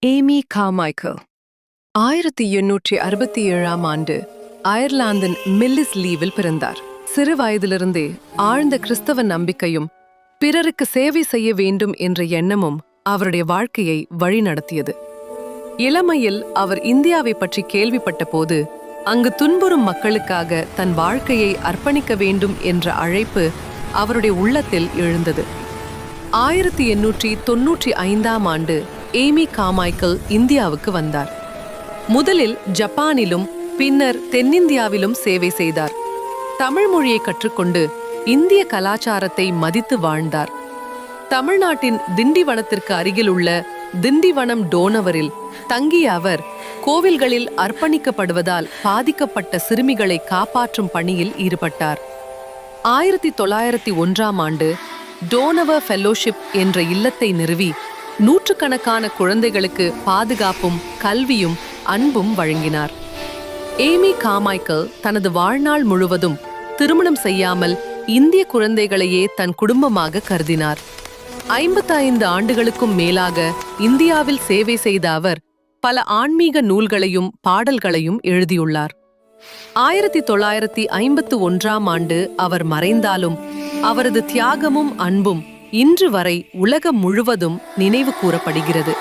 Amy Carmichael 1867ஆம் ஆண்டு அயர்லாந்தின் மில்லிஸ் லீவில் பிறந்தார். சிறு வயதிலிருந்தே ஆழ்ந்த கிறிஸ்தவ நம்பிக்கையும் பிறருக்கு சேவை செய்ய வேண்டும் என்ற எண்ணமும் அவருடைய வாழ்க்கையை வழிநடத்தியது. இளமையில் அவர் இந்தியாவை பற்றி கேள்விப்பட்ட போது அங்கு துன்புறும் மக்களுக்காக தன் வாழ்க்கையை அர்ப்பணிக்க வேண்டும் என்ற அழைப்பு அவருடைய உள்ளத்தில் எழுந்தது. 1895ஆம் ஆண்டு ஏமி கார்மைக்கல் இந்தியாவுக்கு வந்தார். முதலில் ஜப்பானிலும் பின்னர் தென்னிந்தியாவிலும் சேவை செய்தார். தமிழ் மொழியை கற்றுக்கொண்டு இந்திய கலாச்சாரத்தை மதித்து வாழ்ந்தார். தமிழ்நாட்டின் திண்டிவனத்திற்கு அருகில் உள்ள திண்டிவனம் டோனவரில் தங்கிய அவர் கோவில்களில் அர்ப்பணிக்கப்படுவதால் பாதிக்கப்பட்ட சிறுமிகளை காப்பாற்றும் பணியில் ஈடுபட்டார். 1901ஆம் ஆண்டு டோனவர் ஃபெல்லோஷிப் என்ற இல்லத்தை நிறுவி நூற்றுக்கணக்கான குழந்தைகளுக்கு பாதுகாப்பும் கல்வியும் அன்பும் வழங்கினார். ஏமி கார்மைக்கல் தனது வாழ்நாள் முழுவதும் திருமணம் செய்யாமல் இந்திய குழந்தைகளையே தன் குடும்பமாக கருதினார். 55 ஆண்டுகளுக்கும் மேலாக இந்தியாவில் சேவை செய்த அவர் பல ஆன்மீக நூல்களையும் பாடல்களையும் எழுதியுள்ளார். 1951ஆம் ஆண்டு அவர் மறைந்தாலும் அவரது தியாகமும் அன்பும் இன்று வரை உலகம் முழுவதும் நினைவு கூறப்படுகிறது.